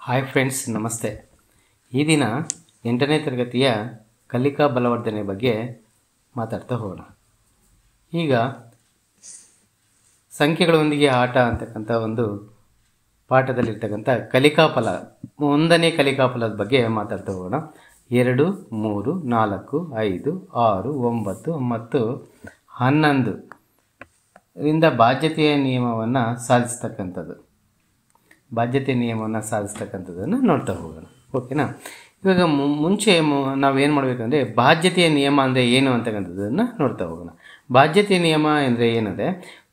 Hi friends, ನಮಸ್ತೆ. ಈ ದಿನ 8ನೇ ತರಗತಿಯ ಕಲಿಕಾ ಬಲವರ್ಧನೆ ಬಗ್ಗೆ ಮಾತಾಡ್ತಾ ಹೋಗೋಣ. ಈಗ ಸಂಖ್ಯೆಗಳೊಂದಿಗೆ ಆಟ ಅಂತಕ್ಕಂಥ ಒಂದು ಪಾಠದಲ್ಲಿರ್ತಕ್ಕಂಥ ಕಲಿಕಾಫಲ, 1ನೇ ಕಲಿಕಾಫಲದ ಬಗ್ಗೆ ಮಾತಾಡ್ತಾ ಹೋಗೋಣ. 2, 3, 4, 5, 6, 9 ಮತ್ತು 11 ರಿಂದ ಬಾಧ್ಯತೆಯ ನಿಯಮವನ್ನು ಸಾಧಿಸ್ತಕ್ಕಂಥದ್ದು. ಬಾಧ್ಯತೆ ನಿಯಮವನ್ನು ಸಾಧಿಸ್ತಕ್ಕಂಥದ್ದನ್ನು ನೋಡ್ತಾ ಹೋಗೋಣ. ಓಕೆನಾ? ಇವಾಗ ಮುಂಚೆ ನಾವೇನು ಮಾಡಬೇಕಂದ್ರೆ ಬಾಧ್ಯತೆಯ ನಿಯಮ ಅಂದರೆ ಏನು ಅಂತಕ್ಕಂಥದ್ದನ್ನು ನೋಡ್ತಾ ಹೋಗೋಣ. ಬಾಧ್ಯತೆಯ ನಿಯಮ ಅಂದರೆ ಏನಂದರೆ,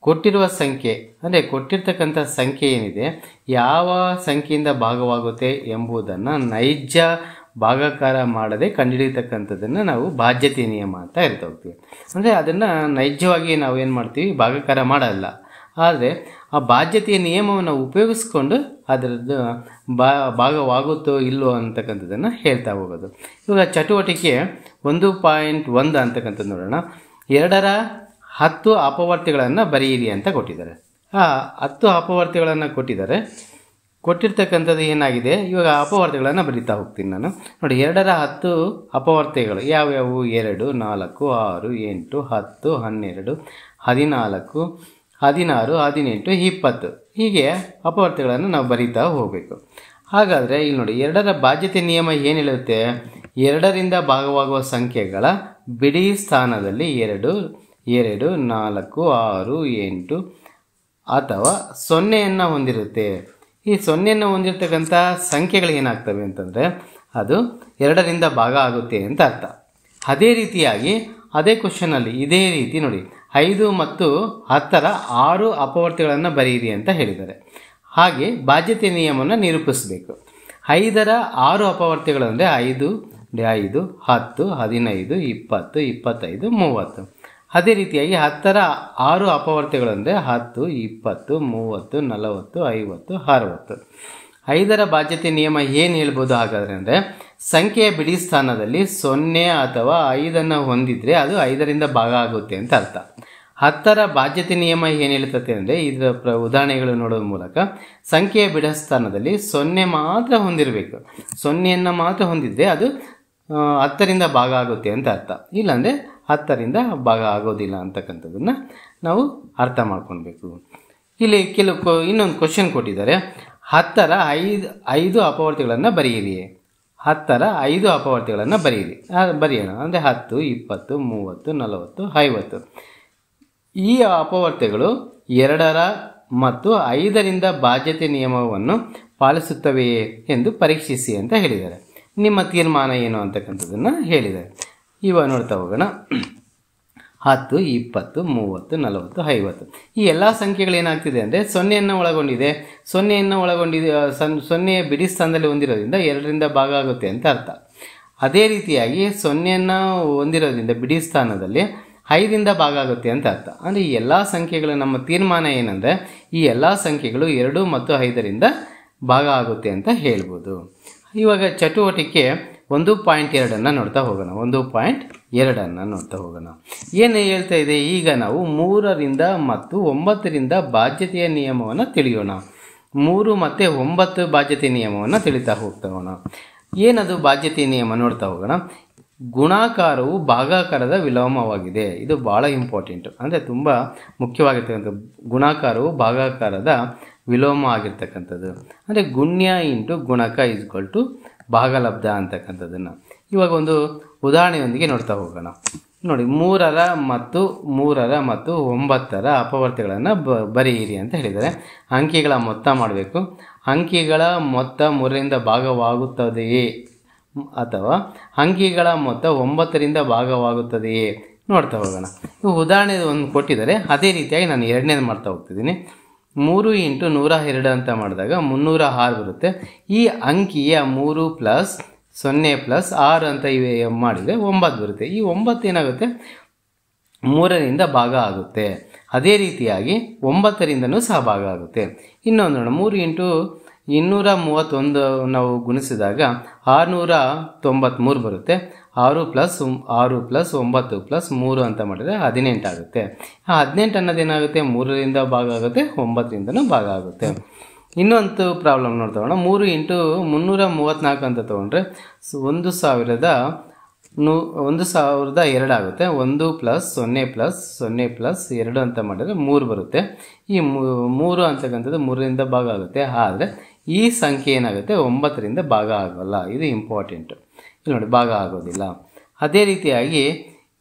ಕೊಟ್ಟಿರುವ ಸಂಖ್ಯೆ ಅಂದರೆ ಕೊಟ್ಟಿರ್ತಕ್ಕಂಥ ಸಂಖ್ಯೆ ಏನಿದೆ, ಯಾವ ಸಂಖ್ಯೆಯಿಂದ ಭಾಗವಾಗುತ್ತೆ ಎಂಬುದನ್ನು ನೈಜ ಭಾಗಾಕಾರ ಮಾಡದೆ ಕಂಡುಹಿಡಿಯತಕ್ಕಂಥದ್ದನ್ನು ನಾವು ಬಾಧ್ಯತೆಯ ನಿಯಮ ಅಂತ ಹೇಳ್ತಾ ಹೋಗ್ತೀವಿ. ಅಂದರೆ ಅದನ್ನು ನೈಜವಾಗಿ ನಾವು ಏನು ಮಾಡ್ತೀವಿ, ಭಾಗಾಕಾರ ಮಾಡಲ್ಲ. ಆದರೆ ಆ ಬಾಧ್ಯತೆಯ ನಿಯಮವನ್ನು ಉಪಯೋಗಿಸ್ಕೊಂಡು ಅದರದ್ದು ಭಾಗವಾಗುತ್ತೋ ಇಲ್ಲೋ ಅಂತಕ್ಕಂಥದ್ದನ್ನು ಹೇಳ್ತಾ ಹೋಗೋದು. ಇವಾಗ ಚಟುವಟಿಕೆ 1.1 ಅಂತಕ್ಕಂಥದ್ದು ನೋಡೋಣ. 2ರ 10 ಅಪವರ್ತಿಗಳನ್ನು ಬರೆಯಿರಿ ಅಂತ ಕೊಟ್ಟಿದ್ದಾರೆ. ಆ 10 ಅಪವರ್ತಿಗಳನ್ನು ಕೊಟ್ಟಿರ್ತಕ್ಕಂಥದ್ದು ಏನಾಗಿದೆ, ಇವಾಗ ಅಪವರ್ತಿಗಳನ್ನು ಬರೀತಾ ಹೋಗ್ತೀನಿ ನಾನು. ನೋಡಿ, 2ರ 10 ಅಪವರ್ತಿಗಳು ಯಾವ್ಯಾವು? 2, 4, 6, 8, 10, 12, 14, 16, 18, 20 ಹೀಗೆ ಅಪವರ್ತಿಗಳನ್ನು ನಾವು ಬರೀತಾ ಹೋಗಬೇಕು. ಹಾಗಾದರೆ ಇಲ್ಲಿ ನೋಡಿ, 2ರ ಬಾಧ್ಯತೆ ನಿಯಮ ಏನು ಹೇಳುತ್ತೆ? 2ರಿಂದ ಭಾಗವಾಗುವ ಸಂಖ್ಯೆಗಳ ಬಿಡಿ ಸ್ಥಾನದಲ್ಲಿ 2, 4, 6, 8 ಅಥವಾ 0ಯನ್ನು ಹೊಂದಿರುತ್ತೆ. ಈ 0ಯನ್ನು ಹೊಂದಿರತಕ್ಕಂಥ ಸಂಖ್ಯೆಗಳು ಏನಾಗ್ತವೆ ಅಂತಂದರೆ ಅದು 2ರಿಂದ ಭಾಗ ಆಗುತ್ತೆ ಅಂತ ಅರ್ಥ. ಅದೇ ರೀತಿಯಾಗಿ ಅದೇ ಕ್ವಶನಲ್ಲಿ ಇದೇ ರೀತಿ ನೋಡಿ, 5 ಮತ್ತು 10ರ 6 ಅಪವರ್ತಿಗಳನ್ನು ಬರೆಯಿರಿ ಅಂತ ಹೇಳಿದ್ದಾರೆ. ಹಾಗೆ ಬಾಧ್ಯತೆ ನಿಯಮವನ್ನು ನಿರೂಪಿಸಬೇಕು. 5ರ 6 ಅಪವರ್ತಿಗಳು ಅಂದರೆ 5, 5, 10, 15, 20, 25, 30. ಅದೇ ರೀತಿಯಾಗಿ 10ರ 6 ಅಪವರ್ತಿಗಳು ಅಂದರೆ 10, 20, 30, 40, 50, 60. 5ರ ಬಾಧ್ಯತೆ ನಿಯಮ ಏನು ಹೇಳ್ಬೋದು ಹಾಗಾದರೆ ಅಂದರೆ, ಸಂಖ್ಯೆಯ ಬಿಡಿ ಸ್ಥಾನದಲ್ಲಿ 0 ಅಥವಾ 5ಅನ್ನು ಹೊಂದಿದರೆ ಅದು 5ರಿಂದ ಭಾಗ ಆಗುತ್ತೆ ಅಂತ ಅರ್ಥ. 10ರ ಬಾಧ್ಯತೆ ನಿಯಮ ಏನು ಹೇಳ್ತದೆ ಅಂದರೆ, ಇದರ ಉದಾಹರಣೆಗಳು ನೋಡೋದ್ರ ಮೂಲಕ ಸಂಖ್ಯೆಯ ಬಿಡಿ ಸ್ಥಾನದಲ್ಲಿ 0 ಮಾತ್ರ ಹೊಂದಿರಬೇಕು. 0ಯನ್ನು ಮಾತ್ರ ಹೊಂದಿದರೆ ಅದು 10ರಿಂದ ಭಾಗ ಆಗುತ್ತೆ ಅಂತ ಅರ್ಥ. ಇಲ್ಲಾಂದರೆ 10ರಿಂದ ಭಾಗ ಆಗೋದಿಲ್ಲ ಅಂತಕ್ಕಂಥದ್ದನ್ನು ನಾವು ಅರ್ಥ ಮಾಡ್ಕೊಳ್ಬೇಕು. ಇಲ್ಲಿ ಇನ್ನೊಂದು ಕ್ವಶನ್ ಕೊಟ್ಟಿದ್ದಾರೆ. 10ರ 5 ಅಪವರ್ತಿಗಳನ್ನು ಬರೆಯಿರಿ. 10ರ 5 ಅಪವರ್ತಿಗಳನ್ನು ಬರೆಯೋಣ. ಅಂದರೆ 10, 20, 30, 40, 50. ಈ ಅಪವರ್ತಿಗಳು 2ರ ಮತ್ತು 5ರಿಂದ ಬಾಧ್ಯತೆ ನಿಯಮವನ್ನು ಪಾಲಿಸುತ್ತವೆಯೇ ಎಂದು ಪರೀಕ್ಷಿಸಿ ಅಂತ ಹೇಳಿದ್ದಾರೆ. ನಿಮ್ಮ ತೀರ್ಮಾನ ಏನು ಅಂತಕ್ಕಂಥದ್ದನ್ನು ಹೇಳಿದ್ದಾರೆ. ಇವಾಗ ನೋಡ್ತಾ ಹೋಗೋಣ. 10, 20, 30, 40, 50 ಈ ಎಲ್ಲ ಸಂಖ್ಯೆಗಳೇನಾಗ್ತಿದೆ ಅಂದರೆ 0ಯನ್ನು ಒಳಗೊಂಡಿದೆ. 0ಯ ಬಿಡಿ ಸ್ಥಾನದಲ್ಲಿ ಹೊಂದಿರೋದ್ರಿಂದ 2ರಿಂದ ಭಾಗ ಆಗುತ್ತೆ ಅಂತ ಅರ್ಥ. ಅದೇ ರೀತಿಯಾಗಿ 0ಯನ್ನು ಹೊಂದಿರೋದ್ರಿಂದ ಬಿಡಿ ಸ್ಥಾನದಲ್ಲಿ 5ರಿಂದ ಭಾಗ ಆಗುತ್ತೆ ಅಂತ ಅರ್ಥ. ಅಂದರೆ ಈ ಎಲ್ಲ ಸಂಖ್ಯೆಗಳು, ನಮ್ಮ ತೀರ್ಮಾನ ಏನಂದರೆ ಈ ಎಲ್ಲ ಸಂಖ್ಯೆಗಳು 2 ಮತ್ತು 5ರಿಂದ ಭಾಗ ಆಗುತ್ತೆ ಅಂತ ಹೇಳ್ಬೋದು. ಇವಾಗ ಚಟುವಟಿಕೆ 1.2 ನೋಡ್ತಾ ಹೋಗೋಣ. 1.2 ನೋಡ್ತಾ ಹೋಗೋಣ. ಏನು ಹೇಳ್ತಾ ಇದೆ? ಈಗ ನಾವು 3ರಿಂದ ಮತ್ತು 9ರಿಂದ ಬಾಧ್ಯತೆಯ ನಿಯಮವನ್ನು ತಿಳಿಯೋಣ. 3 ಮತ್ತು 9 ಬಾಧ್ಯತೆಯ ನಿಯಮವನ್ನು ತಿಳಿತಾ ಹೋಗ್ತಾಗೋಣ. ಏನದು ಬಾಧ್ಯತೆಯ ನಿಯಮ ನೋಡ್ತಾ ಹೋಗೋಣ. ಗುಣಾಕಾರವು ಭಾಗಾಕಾರದ ವಿಲೋಮವಾಗಿದೆ. ಇದು ಭಾಳ ಇಂಪಾರ್ಟೆಂಟು, ಅಂದರೆ ತುಂಬ ಮುಖ್ಯವಾಗಿರ್ತಕ್ಕಂಥ. ಗುಣಾಕಾರವು ಭಾಗಾಕಾರದ ವಿಲೋಮ ಆಗಿರ್ತಕ್ಕಂಥದ್ದು. ಅಂದರೆ ಗುಣ್ಯ ಇಂಟು ಗುಣಕ = ಭಾಗಲಬ್ಧ ಅಂತಕ್ಕಂಥದ್ದನ್ನು ಇವಾಗ ಒಂದು ಉದಾಹರಣೆಯೊಂದಿಗೆ ನೋಡ್ತಾ ಹೋಗೋಣ. ನೋಡಿ, 3ರ ಮತ್ತು 9ರ ಅಪವರ್ತಿಗಳನ್ನು ಬರೆಯಿರಿ ಅಂತ ಹೇಳಿದ್ದಾರೆ. ಅಂಕಿಗಳ ಮೊತ್ತ ಮಾಡಬೇಕು. ಅಂಕಿಗಳ ಮೊತ್ತ 3ರಿಂದ ಭಾಗವಾಗುತ್ತದೆಯೇ ಅಥವಾ ಅಂಕಿಗಳ ಮೊತ್ತ 9ರಿಂದ ಭಾಗವಾಗುತ್ತದೆಯೇ ನೋಡ್ತಾ ಹೋಗೋಣ. ಉದಾಹರಣೆ ಒಂದು ಕೊಟ್ಟಿದ್ದಾರೆ. ಅದೇ ರೀತಿಯಾಗಿ ನಾನು 2ನೇದು ಮಾಡ್ತಾ ಹೋಗ್ತಿದ್ದೀನಿ. 3 × 102 ಅಂತ ಮಾಡಿದಾಗ 306 ಬರುತ್ತೆ. ಈ ಅಂಕಿಯ 3 + 0 + 6 ಅಂತ ಮಾಡಿದರೆ 9 ಬರುತ್ತೆ. ಈ 9 ಏನಾಗುತ್ತೆ, 3ರಿಂದ ಭಾಗ ಆಗುತ್ತೆ. ಅದೇ ರೀತಿಯಾಗಿ 9ರಿಂದನೂ ಸಹ ಭಾಗ ಆಗುತ್ತೆ. ಇನ್ನೊಂದು ನೋಡೋಣ. 3 × 231 ನಾವು ಗುಣಿಸಿದಾಗ 693 ಬರುತ್ತೆ. 6 + 6 + 9 + 3 ಅಂತ ಮಾಡಿದರೆ 18 ಆಗುತ್ತೆ. ಆ 18 ಅನ್ನೋದೇನಾಗುತ್ತೆ, 3ರಿಂದ ಭಾಗ ಆಗುತ್ತೆ, 9ರಿಂದನೂ ಭಾಗ ಆಗುತ್ತೆ. ಇನ್ನೊಂದು ಪ್ರಾಬ್ಲಮ್ ನೋಡ್ತಗೋಣ. 3 × 334 ಅಂತ ತೊಗೊಂಡ್ರೆ 1002 ಆಗುತ್ತೆ. 1 + 0 + 0 + 2 ಅಂತ ಮಾಡಿದ್ರೆ 3 ಬರುತ್ತೆ. ಈ 3 ಅಂತಕ್ಕಂಥದ್ದು 3ರಿಂದ ಭಾಗ ಆಗುತ್ತೆ. ಆದರೆ ಈ ಸಂಖ್ಯೆ ಏನಾಗುತ್ತೆ 9ರಿಂದ ಭಾಗ ಆಗೋಲ್ಲ. ಇದು ಇಂಪಾರ್ಟೆಂಟು. ಇಲ್ಲಿ ನೋಡಿ, ಭಾಗ ಆಗೋದಿಲ್ಲ. ಅದೇ ರೀತಿಯಾಗಿ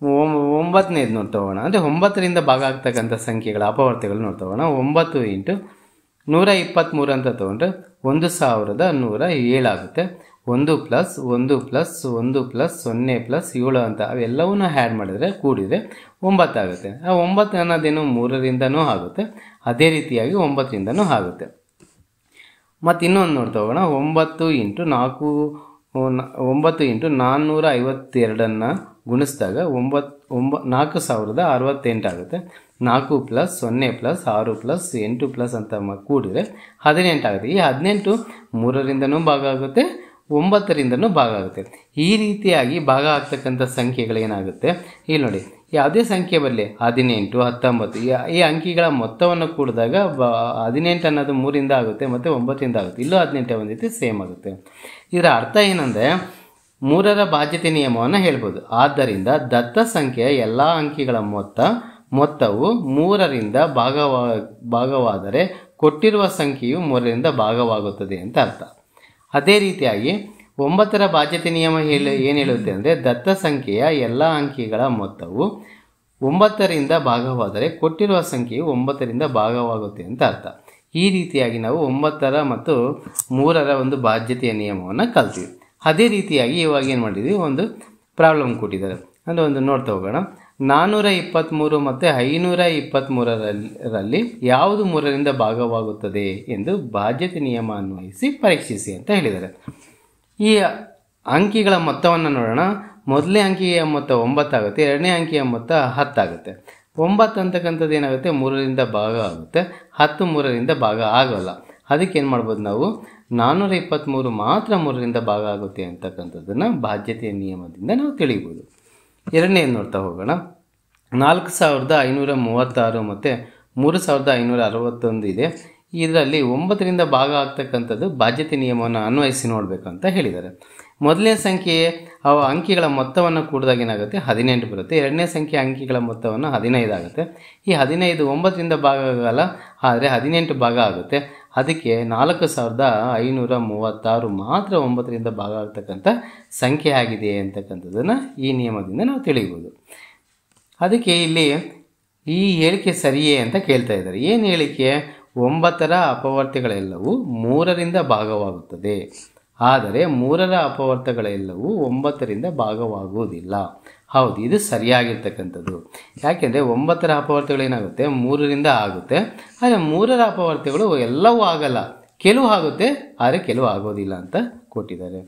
9ನೇದು ನೋಡ್ತಗೋಣ. ಅಂದರೆ 9ರಿಂದ ಭಾಗ ಆಗ್ತಕ್ಕಂಥ ಸಂಖ್ಯೆಗಳ ಅಪವರ್ತಿಗಳು ನೋಡ್ತಗೋಣ. 9 × 123 ಅಂತ ತೊಗೊಂಡ್ರೆ 1107 ಆಗುತ್ತೆ. 1 + 1 + 1 + 0 + 7 ಅಂತ ಅವೆಲ್ಲವನ್ನೂ ಆ್ಯಡ್ ಮಾಡಿದರೆ ಕೂಡಿದರೆ 9 ಆಗುತ್ತೆ. ಆ 9 ಅನ್ನೋದೇನು 3ರಿಂದನೂ ಆಗುತ್ತೆ. ಅದೇ ರೀತಿಯಾಗಿ 9ರಿಂದನೂ ಆಗುತ್ತೆ. ಮತ್ತು ಇನ್ನೊಂದು ನೋಡ್ತಗೋಣ. 9 × 452 ಗುಣಿಸಿದಾಗ 4068 ಆಗುತ್ತೆ. 4 + 0 + 6 + 8 ಅಂತ ಕೂಡಿದರೆ 18 ಆಗುತ್ತೆ. ಈ 18 3ರಿಂದನೂ ಭಾಗ ಆಗುತ್ತೆ, 9ರಿಂದನೂ ಭಾಗ ಆಗುತ್ತೆ. ಈ ರೀತಿಯಾಗಿ ಭಾಗ ಆಗ್ತಕ್ಕಂಥ ಸಂಖ್ಯೆಗಳೇನಾಗುತ್ತೆ, ಇಲ್ಲಿ ನೋಡಿ, ಯಾವುದೇ ಸಂಖ್ಯೆ ಬರಲಿ 18, 19 ಈ ಅಂಕಿಗಳ ಮೊತ್ತವನ್ನು ಕೂಡಿದಾಗ 18 ಅನ್ನೋದು 3ರಿಂದ ಆಗುತ್ತೆ ಮತ್ತು 9ರಿಂದ ಆಗುತ್ತೆ. ಇಲ್ಲೂ 18 ಬಂದೈತಿ, ಸೇಮ್ ಆಗುತ್ತೆ. ಇದರ ಅರ್ಥ ಏನಂದರೆ 3ರ ಬಾಧ್ಯತೆ ನಿಯಮವನ್ನು ಹೇಳ್ಬೋದು. ಆದ್ದರಿಂದ ದತ್ತ ಸಂಖ್ಯೆಯ ಎಲ್ಲ ಅಂಕಿಗಳ ಮೊತ್ತವು 3ರಿಂದ ಭಾಗವಾದರೆ ಕೊಟ್ಟಿರುವ ಸಂಖ್ಯೆಯು 3ರಿಂದ ಭಾಗವಾಗುತ್ತದೆ ಅಂತ ಅರ್ಥ. ಅದೇ ರೀತಿಯಾಗಿ 9ರ ಬಾಧ್ಯತೆ ನಿಯಮ ಏನು ಹೇಳುತ್ತೆ ಅಂದರೆ ದತ್ತ ಸಂಖ್ಯೆಯ ಎಲ್ಲ ಅಂಕಿಗಳ ಮೊತ್ತವು 9ರಿಂದ ಭಾಗವಾದರೆ ಕೊಟ್ಟಿರುವ ಸಂಖ್ಯೆಯು 9ರಿಂದ ಭಾಗವಾಗುತ್ತೆ ಅಂತ ಅರ್ಥ. ಈ ರೀತಿಯಾಗಿ ನಾವು 9ರ ಮತ್ತು 3ರ ಒಂದು ಬಾಧ್ಯತೆಯ ನಿಯಮವನ್ನು ಕಲ್ತೀವಿ. ಅದೇ ರೀತಿಯಾಗಿ ಇವಾಗ ಏನು ಮಾಡಿದ್ವಿ, ಒಂದು ಪ್ರಾಬ್ಲಮ್ ಕೊಟ್ಟಿದ್ದಾರೆ. ಅಂದರೆ ಒಂದು ನೋಡ್ತಾ ಹೋಗೋಣ. 423 ಮತ್ತು 523ರಲ್ಲಿ ಯಾವುದು 3ರಿಂದ ಭಾಗವಾಗುತ್ತದೆ ಎಂದು ಬಾಧ್ಯತೆ ನಿಯಮ ಅನ್ವಯಿಸಿ ಪರೀಕ್ಷಿಸಿ ಅಂತ ಹೇಳಿದ್ದಾರೆ. ಈ ಅಂಕಿಗಳ ಮೊತ್ತವನ್ನು ನೋಡೋಣ. ಮೊದಲನೇ ಅಂಕಿಯ ಮೊತ್ತ 9 ಆಗುತ್ತೆ, ಎರಡನೇ ಅಂಕಿಯ ಮೊತ್ತ 10 ಆಗುತ್ತೆ. 9 ಅಂತಕ್ಕಂಥದ್ದು ಏನಾಗುತ್ತೆ 3ರಿಂದ ಭಾಗ ಆಗುತ್ತೆ, 10 3ರಿಂದ ಭಾಗ ಆಗೋಲ್ಲ. ಅದಕ್ಕೆ ಏನು ಮಾಡ್ಬೋದು ನಾವು, 423 ಮಾತ್ರ 3ರಿಂದ ಭಾಗ ಆಗುತ್ತೆ ಅಂತಕ್ಕಂಥದ್ದನ್ನು ಬಾಧ್ಯತೆಯ ನಿಯಮದಿಂದ ನಾವು ತಿಳಿಬೋದು. ಎರಡನೇದು ನೋಡ್ತಾ ಹೋಗೋಣ. 4536 ಮತ್ತು 3561 ಇದೆ. ಇದರಲ್ಲಿ 9ರಿಂದ ಭಾಗ ಆಗ್ತಕ್ಕಂಥದ್ದು ಬಾಧ್ಯತೆ ನಿಯಮವನ್ನು ಅನ್ವಯಿಸಿ ನೋಡಬೇಕಂತ ಹೇಳಿದ್ದಾರೆ. ಮೊದಲನೇ ಸಂಖ್ಯೆ ಅಂಕಿಗಳ ಮೊತ್ತವನ್ನು ಕೂಡಿದಾಗ ಏನಾಗುತ್ತೆ 18 ಬರುತ್ತೆ. ಎರಡನೇ ಸಂಖ್ಯೆ ಅಂಕಿಗಳ ಮೊತ್ತವನ್ನು 15 ಆಗುತ್ತೆ. ಈ 15 9ರಿಂದ ಭಾಗ ಆಗಲ್ಲ, ಆದರೆ 18 ಭಾಗ ಆಗುತ್ತೆ. ಅದಕ್ಕೆ 4536 ಮಾತ್ರ 9ರಿಂದ ಭಾಗ ಆಗ್ತಕ್ಕಂಥ ಸಂಖ್ಯೆ ಆಗಿದೆ ಅಂತಕ್ಕಂಥದ್ದನ್ನು ಈ ನಿಯಮದಿಂದ ನಾವು ತಿಳಿಬೋದು. ಅದಕ್ಕೆ ಇಲ್ಲಿ ಈ ಹೇಳಿಕೆ ಸರಿಯೇ ಅಂತ ಕೇಳ್ತಾ ಇದ್ದಾರೆ. ಏನು ಹೇಳಿಕೆ? 9ರ ಅಪವರ್ತ್ಯಗಳೆಲ್ಲವೂ 3ರಿಂದ ಭಾಗವಾಗುತ್ತದೆ, ಆದರೆ 3ರ ಅಪವರ್ತಗಳೆಲ್ಲವೂ 9ರಿಂದ ಭಾಗವಾಗುವುದಿಲ್ಲ. ಹೌದು, ಇದು ಸರಿಯಾಗಿರ್ತಕ್ಕಂಥದ್ದು. ಯಾಕೆಂದರೆ 9ರ ಅಪವರ್ತಗಳೇನಾಗುತ್ತೆ 3ರಿಂದ ಆಗುತ್ತೆ, ಆದರೆ 3ರ ಅಪವರ್ತಗಳು ಎಲ್ಲವೂ ಆಗಲ್ಲ, ಕೆಲವು ಆಗುತ್ತೆ ಆದರೆ ಕೆಲವು ಆಗೋದಿಲ್ಲ ಅಂತ ಕೊಟ್ಟಿದ್ದಾರೆ.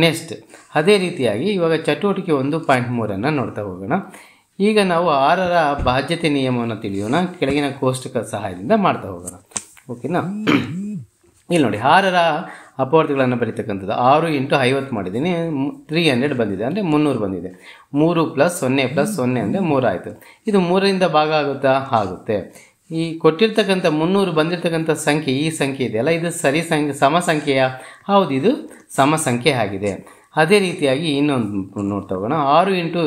ನೆಕ್ಸ್ಟ್ ಅದೇ ರೀತಿಯಾಗಿ ಇವಾಗ ಚಟುವಟಿಕೆ 1.3 ನೋಡ್ತಾ ಹೋಗೋಣ. ಈಗ ನಾವು 6ರ ಬಾಧ್ಯತೆ ನಿಯಮವನ್ನು ತಿಳಿಯೋಣ. ಕೆಳಗಿನ ಕೋಷ್ಟಕ ಸಹಾಯದಿಂದ ಮಾಡ್ತಾ ಹೋಗೋಣ. ಓಕೆನಾ? ಇಲ್ಲಿ ನೋಡಿ, 6ರ ಅಪವರ್ತಗಳನ್ನು ಬರೀತಕ್ಕಂಥದ್ದು 6 × 50 ಮಾಡಿದ್ದೀನಿ, 300 ಬಂದಿದೆ, ಅಂದರೆ 300 ಬಂದಿದೆ. 3 + 0 + 0 ಅಂದರೆ 3 ಆಯಿತು. ಇದು 3ರಿಂದ ಭಾಗ ಆಗುತ್ತಾ? ಆಗುತ್ತೆ. ಈ ಕೊಟ್ಟಿರ್ತಕ್ಕಂಥ 300 ಬಂದಿರತಕ್ಕಂಥ ಸಂಖ್ಯೆ, ಈ ಸಂಖ್ಯೆ ಇದೆಯಲ್ಲ, ಇದು ಸಮ ಸಂಖ್ಯೆಯ? ಹೌದು, ಇದು ಸಮ ಸಂಖ್ಯೆ ಆಗಿದೆ. ಅದೇ ರೀತಿಯಾಗಿ ಇನ್ನೊಂದು ನೋಡ್ತಾ ಹೋಗೋಣ. 6 ×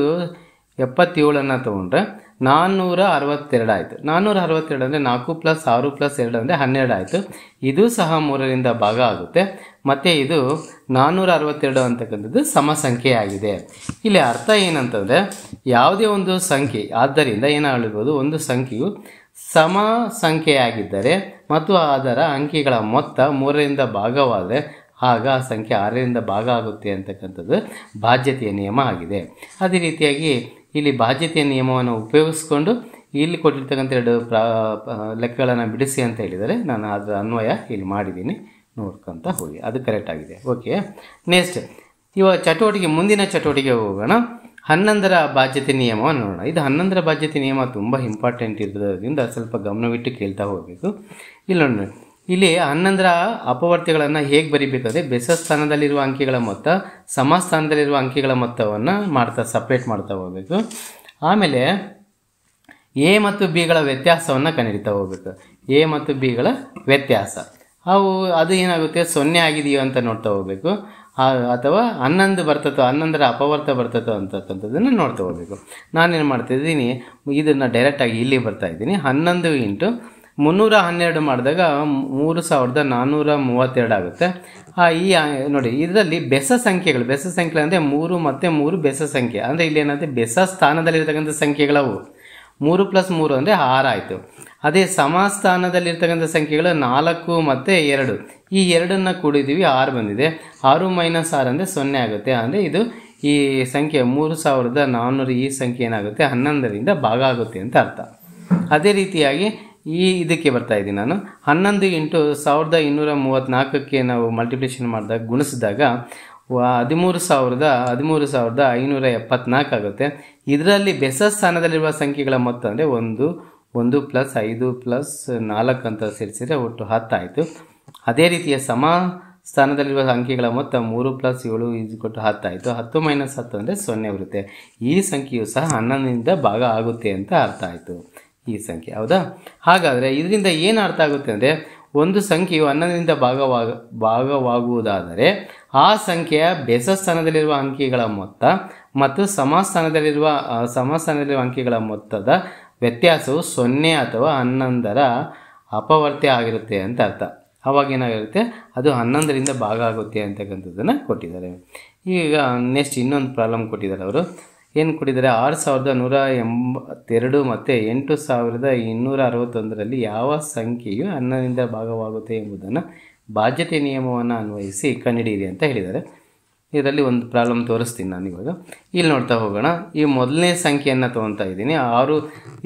77 ತೊಗೊಂಡ್ರೆ 462 ಆಯಿತು. 462 ಅಂದರೆ 4 + 6 + 2 ಅಂದರೆ 12 ಆಯಿತು. ಇದು ಸಹ 3ರಿಂದ ಭಾಗ ಆಗುತ್ತೆ. ಮತ್ತು ಇದು 462 ಅಂತಕ್ಕಂಥದ್ದು ಸಮ ಸಂಖ್ಯೆ ಆಗಿದೆ. ಇಲ್ಲಿ ಅರ್ಥ ಏನಂತಂದರೆ, ಯಾವುದೇ ಒಂದು ಸಂಖ್ಯೆ, ಆದ್ದರಿಂದ ಏನಾಗಬಹುದು, ಒಂದು ಸಂಖ್ಯೆಯು ಸಮ ಸಂಖ್ಯೆಯಾಗಿದ್ದರೆ ಮತ್ತು ಅದರ ಅಂಕಿಗಳ ಮೊತ್ತ 3ರಿಂದ ಭಾಗವಾದರೆ ಆಗ ಆ ಸಂಖ್ಯೆ 6ರಿಂದ ಭಾಗ ಆಗುತ್ತೆ ಅಂತಕ್ಕಂಥದ್ದು ಬಾಧ್ಯತೆಯ ನಿಯಮ ಆಗಿದೆ. ಅದೇ ರೀತಿಯಾಗಿ ಇಲ್ಲಿ ಬಾಧ್ಯತೆಯ ನಿಯಮವನ್ನು ಉಪಯೋಗಿಸ್ಕೊಂಡು ಇಲ್ಲಿ ಕೊಟ್ಟಿರ್ತಕ್ಕಂಥ 2 ಲೆಕ್ಕಗಳನ್ನು ಬಿಡಿಸಿ ಅಂತ ಹೇಳಿದರೆ ನಾನು ಅದರ ಅನ್ವಯ ಇಲ್ಲಿ ಮಾಡಿದ್ದೀನಿ, ನೋಡ್ಕೊತ ಹೋಗಿ, ಅದು ಕರೆಕ್ಟ್ ಆಗಿದೆ. ಓಕೆ, ನೆಕ್ಸ್ಟ್ ಇವಾಗ ಮುಂದಿನ ಚಟುವಟಿಕೆ ಹೋಗೋಣ. 11ರ ಬಾಧ್ಯತೆ ನಿಯಮವನ್ನು ನೋಡೋಣ. ಇದು 11ರ ಬಾಧ್ಯತೆ ನಿಯಮ ತುಂಬ ಇಂಪಾರ್ಟೆಂಟ್ ಇರೋದ್ರಿಂದ ಸ್ವಲ್ಪ ಗಮನವಿಟ್ಟು ಕೇಳ್ತಾ ಹೋಗಬೇಕು. ಇಲ್ಲಿ ನೋಡಿ, ಇಲ್ಲಿ 11ರ ಅಪವರ್ತ್ಯಗಳನ್ನು ಹೇಗೆ ಬರೀಬೇಕಾದ್ರೆ ಬೆಸ ಸ್ಥಾನದಲ್ಲಿರುವ ಅಂಕಿಗಳ ಮೊತ್ತ ಸಮ ಸ್ಥಾನದಲ್ಲಿರುವ ಅಂಕಿಗಳ ಮೊತ್ತವನ್ನು ಸಪ್ರೇಟ್ ಮಾಡ್ತಾ ಹೋಗಬೇಕು. ಆಮೇಲೆ ಎ ಮತ್ತು ಬಿಗಳ ವ್ಯತ್ಯಾಸವನ್ನು ಕಂಡುಹಿಡಿತಾ ಹೋಗಬೇಕು. ಎ ಮತ್ತು ಬಿಗಳ ವ್ಯತ್ಯಾಸ ಅದು ಏನಾಗುತ್ತೆ 0 ಆಗಿದೆಯೋ ಅಂತ ನೋಡ್ತಾ ಹೋಗಬೇಕು, ಅಥವಾ 11 ಬರ್ತತೋ 11ರ ಅಪವರ್ತ ಬರ್ತತೋ ಅಂತಕ್ಕಂಥದ್ದನ್ನು ನೋಡ್ತಾ ಹೋಗಬೇಕು. ನಾನೇನು ಮಾಡ್ತಾಯಿದ್ದೀನಿ, ಇದನ್ನು ಡೈರೆಕ್ಟಾಗಿ ಇಲ್ಲಿ ಬರ್ತಾ ಇದ್ದೀನಿ. 11 ಇಂಟು 312 ಮಾಡಿದಾಗ 3432 ಆಗುತ್ತೆ. ನೋಡಿ ಇದರಲ್ಲಿ ಬೆಸ ಸಂಖ್ಯೆಗಳು ಅಂದರೆ 3 ಮತ್ತು 3 ಬೆಸ ಸಂಖ್ಯೆ, ಅಂದರೆ ಇಲ್ಲಿ ಏನಂದರೆ ಬೆಸ ಸ್ಥಾನದಲ್ಲಿರ್ತಕ್ಕಂಥ ಸಂಖ್ಯೆಗಳವು 3 + 3 ಅಂದರೆ 6 ಆಯಿತು. ಅದೇ ಸಮಸ್ಥಾನದಲ್ಲಿರ್ತಕ್ಕಂಥ ಸಂಖ್ಯೆಗಳು 4 ಮತ್ತು 2, ಈ 2ನ್ನು ಕೂಡಿದ್ದೀವಿ 6 ಬಂದಿದೆ. 6 - 6 ಅಂದರೆ 0 ಆಗುತ್ತೆ. ಅಂದರೆ ಇದು ಈ ಸಂಖ್ಯೆ 3400 ಈ ಸಂಖ್ಯೆ ಏನಾಗುತ್ತೆ 11ರಿಂದ ಭಾಗ ಆಗುತ್ತೆ ಅಂತ ಅರ್ಥ. ಅದೇ ರೀತಿಯಾಗಿ ಇದಕ್ಕೆ ಬರ್ತಾ ಇದ್ದೀನಿ ನಾನು. 11 ಇಂಟು 1234ಕ್ಕೆ ನಾವು ಮಲ್ಟಿಪ್ಲಿಕೇಶನ್ ಮಾಡಿದಾಗ ಗುಣಿಸಿದಾಗ 13,574 ಆಗುತ್ತೆ. ಇದರಲ್ಲಿ ಬೆಸ ಸ್ಥಾನದಲ್ಲಿರುವ ಸಂಖ್ಯೆಗಳ ಮೊತ್ತ ಅಂದರೆ 1 + 5 + 4 ಅಂತ ಸೇರಿಸಿದರೆ ಒಟ್ಟು 10 ಆಯಿತು. ಅದೇ ರೀತಿಯ ಸಮ ಸ್ಥಾನದಲ್ಲಿರುವ ಸಂಖ್ಯೆಗಳ ಮೊತ್ತ 3 + 7 = 10 ಆಯಿತು. 10 - 10 ಅಂದರೆ 0 ಬರುತ್ತೆ. ಈ ಸಂಖ್ಯೆಯು ಸಹ 11ರಿಂದ ಭಾಗ ಆಗುತ್ತೆ ಅಂತ ಅರ್ಥ ಆಯಿತು ಈ ಸಂಖ್ಯೆ, ಹೌದಾ? ಹಾಗಾದರೆ ಇದರಿಂದ ಏನು ಅರ್ಥ ಆಗುತ್ತೆ ಅಂದರೆ, ಒಂದು ಸಂಖ್ಯೆಯು 11ರಿಂದ ಭಾಗವಾಗುವುದಾದರೆ ಆ ಸಂಖ್ಯೆಯ ಬೆಸ ಸ್ಥಾನದಲ್ಲಿರುವ ಅಂಕಿಗಳ ಮೊತ್ತ ಮತ್ತು ಸಮಸ್ಥಾನದಲ್ಲಿರುವ ಅಂಕಿಗಳ ಮೊತ್ತದ ವ್ಯತ್ಯಾಸವು 0 ಅಥವಾ 11ರ ಅಪವರ್ತ್ಯ ಆಗಿರುತ್ತೆ ಅಂತ ಅರ್ಥ. ಆವಾಗ ಏನಾಗಿರುತ್ತೆ, ಅದು 11ರಿಂದ ಭಾಗ ಆಗುತ್ತೆ ಅಂತಕ್ಕಂಥದ್ದನ್ನು ಕೊಟ್ಟಿದ್ದಾರೆ. ಈಗ ನೆಕ್ಸ್ಟ್ ಇನ್ನೊಂದು ಪ್ರಾಬ್ಲಮ್ ಕೊಟ್ಟಿದ್ದಾರೆ. ಅವರು ಏನು ಕೊಟ್ಟಿದ್ದಾರೆ, 6182 ಮತ್ತು 8261ರಲ್ಲಿ ಯಾವ ಸಂಖ್ಯೆಯು 11ರಿಂದ ಭಾಗವಾಗುತ್ತೆ ಎಂಬುದನ್ನು ಬಾಧ್ಯತೆ ನಿಯಮವನ್ನು ಅನ್ವಯಿಸಿ ಕಂಡುಹಿಡಿಯಿರಿ ಅಂತ ಹೇಳಿದ್ದಾರೆ. ಇದರಲ್ಲಿ ಒಂದು ಪ್ರಾಬ್ಲಮ್ ತೋರಿಸ್ತೀನಿ ನಾನು ಇವಾಗ. ಇಲ್ಲಿ ನೋಡ್ತಾ ಹೋಗೋಣ. ಈ ಮೊದಲನೇ ಸಂಖ್ಯೆಯನ್ನು ತೊಗೊತಾ ಇದ್ದೀನಿ 6.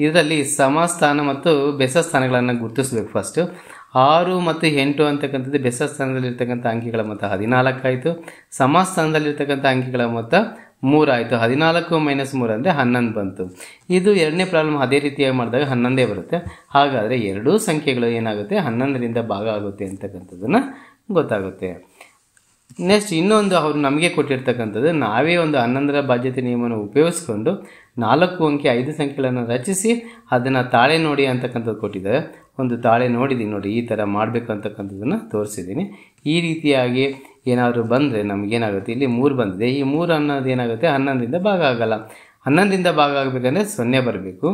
ಇದರಲ್ಲಿ ಸಮಸ್ಥಾನ ಮತ್ತು ಬೆಸ ಸ್ಥಾನಗಳನ್ನು ಗುರುತಿಸ್ಬೇಕು. ಫಸ್ಟು 6 ಮತ್ತು 8 ಅಂತಕ್ಕಂಥದ್ದು ಬೆಸ ಸ್ಥಾನದಲ್ಲಿರ್ತಕ್ಕಂಥ ಅಂಕಿಗಳ ಮೊತ್ತ 14 ಆಯಿತು. ಸಮಸ್ಥಾನದಲ್ಲಿರ್ತಕ್ಕಂಥ ಅಂಕಿಗಳ ಮೊತ್ತ 3 ಆಯಿತು. 14 - 3 ಅಂದರೆ 11 ಬಂತು. ಇದು ಎರಡನೇ ಪ್ರಾಬ್ಲಮ್ ಅದೇ ರೀತಿಯಾಗಿ ಮಾಡಿದಾಗ 11 ಬರುತ್ತೆ. ಹಾಗಾದರೆ ಎರಡೂ ಸಂಖ್ಯೆಗಳು ಏನಾಗುತ್ತೆ 11ರಿಂದ ಭಾಗ ಆಗುತ್ತೆ ಅಂತಕ್ಕಂಥದ್ದನ್ನು ಗೊತ್ತಾಗುತ್ತೆ. ನೆಕ್ಸ್ಟ್ ಇನ್ನೊಂದು ಅವರು ನಮಗೆ ಕೊಟ್ಟಿರ್ತಕ್ಕಂಥದ್ದು, ನಾವೇ ಒಂದು 11ರ ಬಾಧ್ಯತೆ ನಿಯಮವನ್ನು ಉಪಯೋಗಿಸ್ಕೊಂಡು 4 ಅಂಕೆ 5 ಸಂಖ್ಯೆಗಳನ್ನು ರಚಿಸಿ ಅದನ್ನು ತಾಳೆ ನೋಡಿ ಅಂತಕ್ಕಂಥದ್ದು ಕೊಟ್ಟಿದ್ದಾರೆ. ಒಂದು ತಾಳೆ ನೋಡಿದ್ದೀನಿ ನೋಡಿ, ಈ ಥರ ಮಾಡಬೇಕು ಅಂತಕ್ಕಂಥದ್ದನ್ನು ತೋರಿಸಿದ್ದೀನಿ. ಈ ರೀತಿಯಾಗಿ ಏನಾದರೂ ಬಂದರೆ ನಮಗೇನಾಗುತ್ತೆ, ಇಲ್ಲಿ 3 ಬಂದಿದೆ. ಈ 3 ಅನ್ನೋದು ಏನಾಗುತ್ತೆ 11ರಿಂದ ಭಾಗ ಆಗಲ್ಲ. 11ರಿಂದ ಭಾಗ ಆಗಬೇಕಂದ್ರೆ 0 ಬರಬೇಕು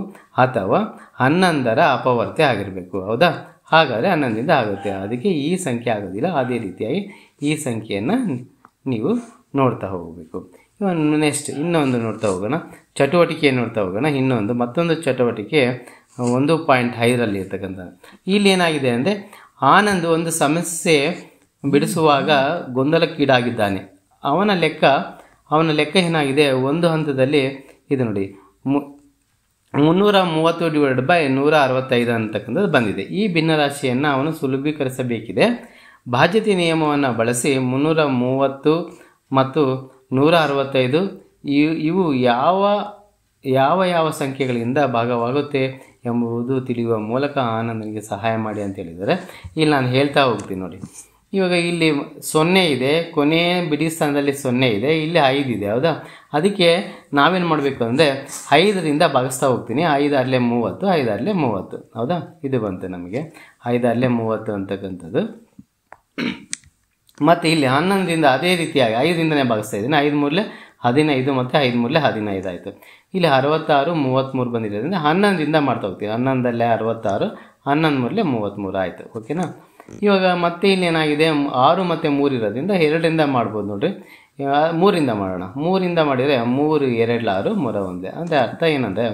ಅಥವಾ 11ರ ಅಪವರ್ತ್ಯ ಆಗಿರಬೇಕು, ಹೌದಾ? ಹಾಗಾದರೆ 11ರಿಂದ ಆಗುತ್ತೆ. ಅದಕ್ಕೆ ಈ ಸಂಖ್ಯೆ ಆಗೋದಿಲ್ಲ. ಅದೇ ರೀತಿಯಾಗಿ ಈ ಸಂಖ್ಯೆಯನ್ನು ನೀವು ನೋಡ್ತಾ ಹೋಗಬೇಕು. ನೆಕ್ಸ್ಟ್ ಇನ್ನೊಂದು ನೋಡ್ತಾ ಹೋಗೋಣ, ಚಟುವಟಿಕೆ ನೋಡ್ತಾ ಹೋಗೋಣ. ಮತ್ತೊಂದು ಚಟುವಟಿಕೆ 1.5ರಲ್ಲಿ ಇರ್ತಕ್ಕಂಥ. ಇಲ್ಲಿ ಏನಾಗಿದೆ ಅಂದರೆ, ಆನಂದ್ ಒಂದು ಸಮಸ್ಯೆ ಬಿಡಿಸುವಾಗ ಗೊಂದಲಕ್ಕೀಡಾಗಿದ್ದಾನೆ. ಅವನ ಲೆಕ್ಕ ಏನಾಗಿದೆ, ಒಂದು ಹಂತದಲ್ಲಿ ಇದು ನೋಡಿ 330/165 ಅಂತಕ್ಕಂಥದ್ದು ಬಂದಿದೆ. ಈ ಭಿನ್ನರಾಶಿಯನ್ನು ಅವನು ಸುಲಭೀಕರಿಸಬೇಕಿದೆ. ಬಾಧ್ಯತೆ ನಿಯಮವನ್ನು ಬಳಸಿ 330 ಮತ್ತು 165 ಇವು ಯಾವ ಸಂಖ್ಯೆಗಳಿಂದ ಭಾಗವಾಗುತ್ತೆ ಎಂಬುದು ತಿಳಿಯುವ ಮೂಲಕ ಆನಂದನಿಗೆ ಸಹಾಯ ಮಾಡಿ ಅಂತ ಹೇಳಿದ್ದಾರೆ. ಇಲ್ಲಿ ನಾನು ಹೇಳ್ತಾ ಹೋಗ್ತೀನಿ ನೋಡಿ. ಇವಾಗ ಇಲ್ಲಿ 0 ಇದೆ, ಕೊನೆಯ ಬಿಡಿ ಸ್ಥಾನದಲ್ಲಿ 0 ಇದೆ, ಇಲ್ಲಿ 5 ಇದೆ, ಹೌದಾ? ಅದಕ್ಕೆ ನಾವೇನು ಮಾಡಬೇಕು ಅಂದರೆ 5ರಿಂದ ಭಾಗಿಸ್ತಾ ಹೋಗ್ತೀನಿ. 5 × 30, 5 × 30, ಹೌದಾ? ಇದು ಬಂತು ನಮಗೆ 5 × 30 ಅಂತಕ್ಕಂಥದ್ದು. ಮತ್ತು ಇಲ್ಲಿ 11ರಿಂದ ಅದೇ ರೀತಿಯಾಗಿ 5ರಿಂದನೇ ಭಾಗಿಸ್ತಾ ಇದ್ದೀನಿ. 5 × 3 15 ಮತ್ತು 5 × 3 15 ಆಯಿತು. ಇಲ್ಲಿ 66 33 ಬಂದಿರೋದ್ರಿಂದ 11ರಿಂದ ಮಾಡ್ತಾ ಹೋಗ್ತೀವಿ. 11 × 66, 11 × 33 ಆಯಿತು. ಓಕೆನಾ? ಇವಾಗ ಮತ್ತೆ ಇಲ್ಲಿ ಏನಾಗಿದೆ, 6 ಮತ್ತು 3 ಇರೋದ್ರಿಂದ 2ರಿಂದ ಮಾಡ್ಬೋದು ನೋಡಿರಿ. 3ರಿಂದ ಮಾಡೋಣ. 3ರಿಂದ ಮಾಡಿದರೆ 3 2 6 3 1. ಅಂದರೆ ಅರ್ಥ ಏನಂದರೆ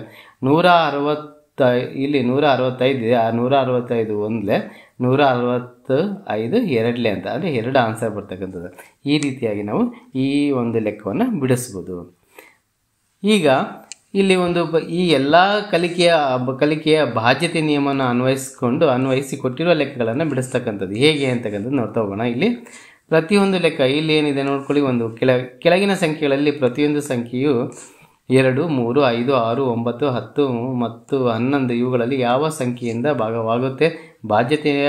160 ಇಲ್ಲಿ 165 ಇದೆ, 165 1 165 2 ಅಂತ, ಅಂದರೆ 2 ಆನ್ಸರ್ ಬರ್ತಕ್ಕಂಥದ್ದು. ಈ ರೀತಿಯಾಗಿ ನಾವು ಈ ಒಂದು ಲೆಕ್ಕವನ್ನು ಬಿಡಿಸ್ಬೋದು. ಈಗ ಇಲ್ಲಿ ಈ ಎಲ್ಲ ಕಲಿಕೆಯ ಬಾಧ್ಯತೆ ನಿಯಮವನ್ನು ಅನ್ವಯಿಸಿ ಕೊಟ್ಟಿರುವ ಲೆಕ್ಕಗಳನ್ನು ಬಿಡಿಸ್ತಕ್ಕಂಥದ್ದು ಹೇಗೆ ಅಂತಕ್ಕಂಥದ್ದು ನೋಡ್ತಾ ಹೋಗೋಣ. ಇಲ್ಲಿ ಪ್ರತಿಯೊಂದು ಲೆಕ್ಕ ಇಲ್ಲಿ ಏನಿದೆ ನೋಡ್ಕೊಳ್ಳಿ. ಒಂದು ಕೆಳಗಿನ ಸಂಖ್ಯೆಗಳಲ್ಲಿ ಪ್ರತಿಯೊಂದು ಸಂಖ್ಯೆಯು 2 3 5 6 9 10 ಮತ್ತು 11 ಇವುಗಳಲ್ಲಿ ಯಾವ ಸಂಖ್ಯೆಯಿಂದ ಭಾಗವಾಗುತ್ತೆ, ಬಾಧ್ಯತೆಯ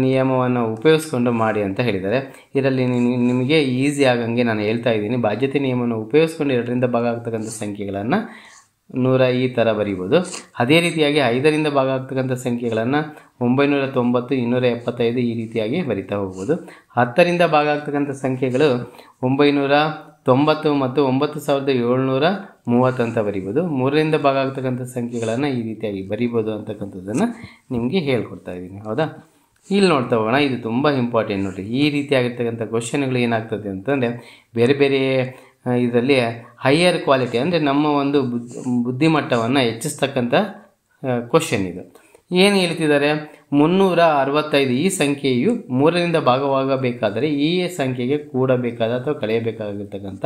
ನಿಯಮವನ್ನು ಉಪಯೋಗಿಸ್ಕೊಂಡು ಮಾಡಿ ಅಂತ ಹೇಳಿದ್ದಾರೆ. ಇದರಲ್ಲಿ ನಿಮಗೆ ಈಸಿ ಆಗಂಗೆ ನಾನು ಹೇಳ್ತಾ ಇದ್ದೀನಿ. ಬಾಧ್ಯತೆ ನಿಯಮವನ್ನು ಉಪಯೋಗಿಸ್ಕೊಂಡು 2ರಿಂದ ಭಾಗ ಆಗ್ತಕ್ಕಂಥ ಸಂಖ್ಯೆಗಳನ್ನು ಈ ಥರ ಬರೀಬೋದು. ಅದೇ ರೀತಿಯಾಗಿ 5ರಿಂದ ಭಾಗ ಆಗ್ತಕ್ಕಂಥ ಸಂಖ್ಯೆಗಳನ್ನು 990, 275 ಈ ರೀತಿಯಾಗಿ ಬರಿತಾ ಹೋಗ್ಬೋದು. 10ರಿಂದ ಭಾಗ ಆಗ್ತಕ್ಕಂಥ ಸಂಖ್ಯೆಗಳು 990 ಮತ್ತು 9730 ಅಂತ ಬರಿಬೋದು. 3ರಿಂದ ಭಾಗ ಆಗ್ತಕ್ಕಂಥ ಸಂಖ್ಯೆಗಳನ್ನು ಈ ರೀತಿಯಾಗಿ ಬರಿಬೋದು ಅಂತಕ್ಕಂಥದ್ದನ್ನು ನಿಮಗೆ ಹೇಳ್ಕೊಡ್ತಾ ಇದ್ದೀನಿ. ಹೌದಾ? ಇಲ್ಲಿ ನೋಡ್ತಾ ಹೋಗೋಣ. ಇದು ತುಂಬ ಇಂಪಾರ್ಟೆಂಟ್ ನೋಡಿರಿ. ಈ ರೀತಿಯಾಗಿರ್ತಕ್ಕಂಥ ಕ್ವಶನ್ಗಳು ಏನಾಗ್ತದೆ ಅಂತಂದರೆ ಬೇರೆ ಬೇರೆ ಇದರಲ್ಲಿ ಹೈಯರ್ ಕ್ವಾಲಿಟಿ ಅಂದರೆ ನಮ್ಮ ಒಂದು ಬುದ್ಧಿಮಟ್ಟವನ್ನು ಹೆಚ್ಚಿಸ್ತಕ್ಕಂಥ ಕ್ವಶನ್ ಇದು. ಏನು ಹೇಳ್ತಿದ್ದಾರೆ? 365 ಈ ಸಂಖ್ಯೆಯು 3ರಿಂದ ಭಾಗವಾಗಬೇಕಾದರೆ ಈ ಸಂಖ್ಯೆಗೆ ಕೂಡಬೇಕಾದ ಅಥವಾ ಕಳೆಯಬೇಕಾಗಿರ್ತಕ್ಕಂಥ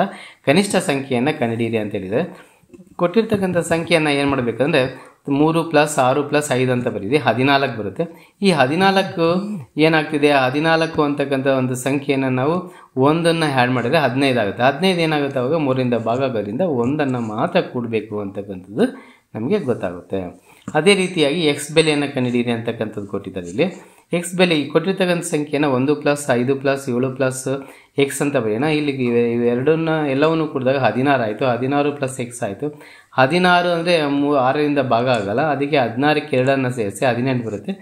ಕನಿಷ್ಠ ಸಂಖ್ಯೆಯನ್ನು ಕಂಡುಹಿಡಿಯಿರಿ ಅಂತ ಹೇಳಿದರೆ, ಕೊಟ್ಟಿರ್ತಕ್ಕಂಥ ಸಂಖ್ಯೆಯನ್ನು ಏನು ಮಾಡಬೇಕಂದ್ರೆ 3 + 6 + 5 ಅಂತ ಬರೀರಿ, 14 ಬರುತ್ತೆ. ಈ 14 ಏನಾಗ್ತಿದೆ? 14 ಅಂತಕ್ಕಂಥ ಒಂದು ಸಂಖ್ಯೆಯನ್ನು ನಾವು 1ಅನ್ನು ಆ್ಯಡ್ ಮಾಡಿದರೆ 15 ಆಗುತ್ತೆ. 15 ಏನಾಗುತ್ತೆ? ಅವಾಗ 3ರಿಂದ ಭಾಗ ಆಗೋದ್ರಿಂದ 1ಅನ್ನು ಮಾತ್ರ ಕೂಡಬೇಕು ಅಂತಕ್ಕಂಥದ್ದು ನಮಗೆ ಗೊತ್ತಾಗುತ್ತೆ. ಅದೇ ರೀತಿಯಾಗಿ ಎಕ್ಸ್ ಬೆಲೆಯನ್ನು ಕಂಡುಹಿಡಿಯಿರಿ ಅಂತಕ್ಕಂಥದ್ದು ಕೊಟ್ಟಿದ್ದಾರೆ. ಇಲ್ಲಿ ಎಕ್ಸ್ ಬೆಲೆ ಈ ಕೊಟ್ಟಿರ್ತಕ್ಕಂಥ ಸಂಖ್ಯೆಯನ್ನು 1 + 5 + 7 + x ಅಂತ ಬರೆಯೋಣ. ಇಲ್ಲಿ ಎಲ್ಲವನ್ನು ಕೂಡಿದಾಗ 16 ಆಯಿತು. 16 + x ಆಯಿತು. 16 ಅಂದರೆ 6ರಿಂದ ಭಾಗ ಆಗಲ್ಲ, ಅದಕ್ಕೆ 16ಕ್ಕೆ 2ಅನ್ನು ಸೇರಿಸಿ 18 ಬರುತ್ತೆ.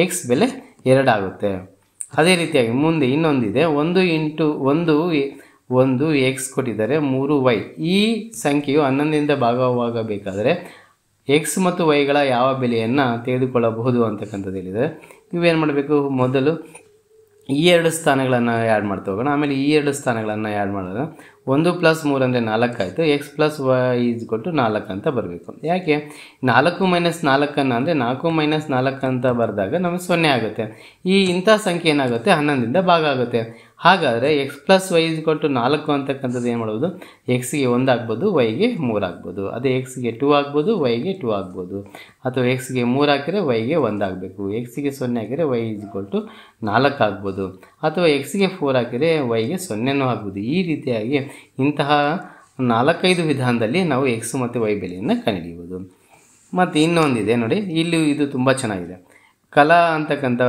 ಎಕ್ಸ್ ಬೆಲೆ 2 ಆಗುತ್ತೆ. ಅದೇ ರೀತಿಯಾಗಿ ಮುಂದೆ ಇನ್ನೊಂದಿದೆ, 1 × 1 x ಕೊಟ್ಟಿದ್ದಾರೆ, 3y. ಈ ಸಂಖ್ಯೆಯು 11ರಿಂದ ಭಾಗವಾಗಬೇಕಾದರೆ ಎಕ್ಸ್ ಮತ್ತು ವೈಗಳ ಯಾವ ಬೆಲೆಯನ್ನು ತೆಗೆದುಕೊಳ್ಳಬಹುದು ಅಂತಕ್ಕಂಥದ್ದು ಹೇಳಿದರೆ, ಇವೇನು ಮಾಡಬೇಕು? ಮೊದಲು ಈ 2 ಸ್ಥಾನಗಳನ್ನು ಆ್ಯಡ್ ಮಾಡ್ತಾ ಹೋಗೋಣ. ಆಮೇಲೆ ಈ 2 ಸ್ಥಾನಗಳನ್ನು ಆ್ಯಡ್ ಮಾಡೋಣ. 1 + 3 ಅಂದರೆ 4 ಆಯಿತು. ಎಕ್ಸ್ + y = 4 ಅಂತ ಬರಬೇಕು. ಯಾಕೆ? 4 - 4 ಅಂದರೆ 4 - 4 ಅಂತ ಬರೆದಾಗ ನಮಗೆ 0 ಆಗುತ್ತೆ. ಇಂಥ ಸಂಖ್ಯೆ ಏನಾಗುತ್ತೆ? 11ರಿಂದ ಭಾಗ ಆಗುತ್ತೆ. ಹಾಗಾದರೆ ಎಕ್ಸ್ + y = 4 ಅಂತಕ್ಕಂಥದ್ದು ಏನು ಮಾಡ್ಬೋದು? ಎಕ್ಸ್ಗೆ 1 ಆಗ್ಬೋದು, ವೈಗೆ 3 ಆಗ್ಬೋದು. ಅದೇ ಎಕ್ಸ್ಗೆ 2 ಆಗ್ಬೋದು, ವೈಗೆ 2 ಆಗ್ಬೋದು. ಅಥವಾ ಎಕ್ಸ್ಗೆ 3 ಹಾಕಿದರೆ ವೈಗೆ 1 ಆಗಬೇಕು. ಎಕ್ಸ್ಗೆ 0 ಹಾಕಿದರೆ y = 4 ಆಗ್ಬೋದು. ಅಥವಾ ಎಕ್ಸ್ಗೆ 4 ಹಾಕಿದರೆ ವೈಗೆ 0ನೂ ಆಗ್ಬೋದು. ಈ ರೀತಿಯಾಗಿ ಇಂತಹ 4-5 ವಿಧಾನದಲ್ಲಿ ನಾವು ಎಕ್ಸ್ ಮತ್ತು ವೈ ಬೆಲೆಯನ್ನು ಕಂಡುಹಿಡಿಯಬಹುದು. ಮತ್ತು ಇನ್ನೊಂದಿದೆ ನೋಡಿ, ಇಲ್ಲಿ ಇದು ತುಂಬ ಚೆನ್ನಾಗಿದೆ. ಕಲಾ ಅಂತಕ್ಕಂಥ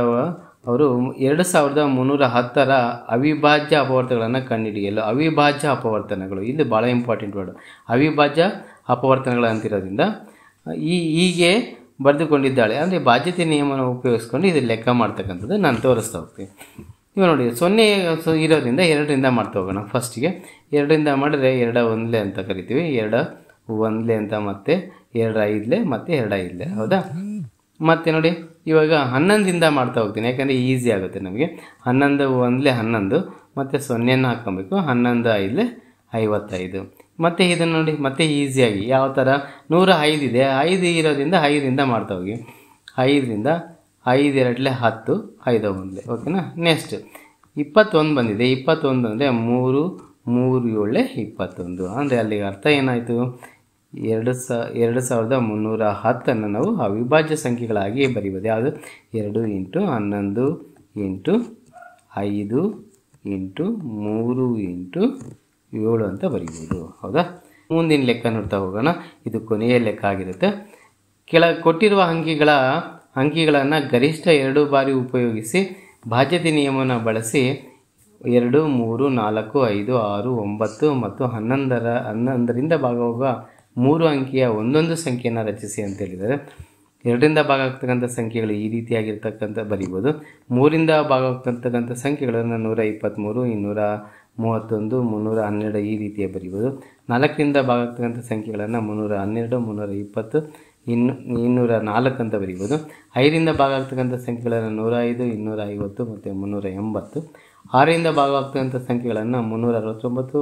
ಅವರು 2310ರ ಅವಿಭಾಜ್ಯ ಅಪವರ್ತನಗಳನ್ನು ಕಂಡುಹಿಡಿಯಲು, ಅವಿಭಾಜ್ಯ ಅಪವರ್ತನಗಳು ಇಲ್ಲಿ ಭಾಳ ಇಂಪಾರ್ಟೆಂಟ್ ವರ್ಡ್, ಅವಿಭಾಜ್ಯ ಅಪವರ್ತನಗಳು ಅಂತಿರೋದ್ರಿಂದ ಹೀಗೆ ಬರೆದುಕೊಂಡಿದ್ದಾಳೆ. ಅಂದರೆ ಬಾಧ್ಯತೆ ನಿಯಮವನ್ನು ಉಪಯೋಗಿಸ್ಕೊಂಡು ಇದು ಲೆಕ್ಕ ಮಾಡ್ತಕ್ಕಂಥದ್ದು ನಾನು ತೋರಿಸ್ತಾ ಹೋಗ್ತೀನಿ. ಇವಾಗ ನೋಡಿ, 0 ಇರೋದ್ರಿಂದ 2ರಿಂದ ಮಾಡ್ತಾ ಹೋಗೋಣ. ಫಸ್ಟಿಗೆ 2ರಿಂದ ಮಾಡಿದ್ರೆ 2 1 ಅಂತ ಕರಿತೀವಿ, 2 1 ಅಂತ, ಮತ್ತೆ 2 5 ಮತ್ತು 2 5. ಹೌದಾ? ಮತ್ತು ನೋಡಿ ಇವಾಗ 11ರಿಂದ ಮಾಡ್ತಾ ಹೋಗ್ತೀನಿ, ಯಾಕಂದರೆ ಈಸಿ ಆಗುತ್ತೆ ನಮಗೆ. 11 1 11 ಮತ್ತು 0ನ ಹಾಕ್ಕೊಬೇಕು. 11 5 55. ಮತ್ತು ಇದನ್ನು ನೋಡಿ ಮತ್ತೆ ಈಸಿಯಾಗಿ ಯಾವ ಥರ 105 ಇದೆ, 5 ಇರೋದ್ರಿಂದ 5ರಿಂದ ಮಾಡ್ತಾ ಹೋಗಿ. 5ರಿಂದ 5 2 10, 5 1. ಓಕೆನಾ? ನೆಕ್ಸ್ಟ್ 21 ಬಂದಿದೆ. 21 ಅಂದರೆ 3 3 7 21. ಅಂದರೆ ಅಲ್ಲಿಗೆ ಅರ್ಥ ಏನಾಯಿತು? 2310 ನಾವು ಅವಿಭಾಜ್ಯ ಸಂಖ್ಯೆಗಳಾಗಿ ಬರೀಬೋದು. ಯಾವುದು? 2 × 11 × 5 × 3 × 7 ಅಂತ ಬರೀಬೋದು. ಹೌದಾ? ಮುಂದಿನ ಲೆಕ್ಕ ನೋಡ್ತಾ ಹೋಗೋಣ. ಇದು ಕೊನೆಯ ಲೆಕ್ಕ ಆಗಿರುತ್ತೆ. ಕೊಟ್ಟಿರುವ ಅಂಕಿಗಳನ್ನು ಗರಿಷ್ಠ 2 ಬಾರಿ ಉಪಯೋಗಿಸಿ ಬಾಧ್ಯತೆ ನಿಯಮವನ್ನು ಬಳಸಿ 2 3 4 5 6 9 ಮತ್ತು 11ರಿಂದ ಭಾಗವಾಗುವ 3 ಅಂಕಿಯ ಒಂದೊಂದು ಸಂಖ್ಯೆಯನ್ನು ರಚಿಸಿ ಅಂತ ಹೇಳಿದ್ದಾರೆ. 2ರಿಂದ ಭಾಗ ಆಗ್ತಕ್ಕಂಥ ಸಂಖ್ಯೆಗಳು ಈ ರೀತಿಯಾಗಿರ್ತಕ್ಕಂಥ ಬರೀಬೋದು. 3ರಿಂದ ಭಾಗ ಆಗ್ತಕ್ಕಂಥ ಸಂಖ್ಯೆಗಳನ್ನು 123, 231, 312 ಈ ರೀತಿಯ ಬರೀಬೋದು. 4ರಿಂದ ಭಾಗ ಆಗ್ತಕ್ಕಂಥ ಸಂಖ್ಯೆಗಳನ್ನು 312, 320, 204 ಅಂತ ಬರೀಬೋದು. 5ರಿಂದ ಭಾಗ ಆಗ್ತಕ್ಕಂಥ ಸಂಖ್ಯೆಗಳನ್ನು 105, 250 ಮತ್ತು 380. 6ರಿಂದ ಭಾಗ ಆಗ್ತಕ್ಕಂಥ ಸಂಖ್ಯೆಗಳನ್ನು 369,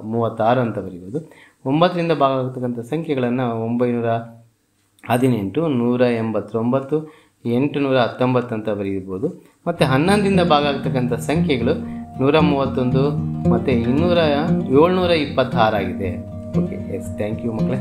936 ಅಂತ ಬರೀಬೋದು. 9ರಿಂದ ಭಾಗ ಆಗ್ತಕ್ಕಂಥ ಸಂಖ್ಯೆಗಳನ್ನು 918, 189, 819 ಅಂತ ಬರೀಬೋದು. ಮತ್ತು 11ರಿಂದ ಭಾಗ ಆಗ್ತಕ್ಕಂಥ ಸಂಖ್ಯೆಗಳು 131 ಮತ್ತು 726 ಆಗಿದೆ. ಓಕೆ, ಎಸ್, ಥ್ಯಾಂಕ್ ಯು ಮಕ್ಕಳೇ.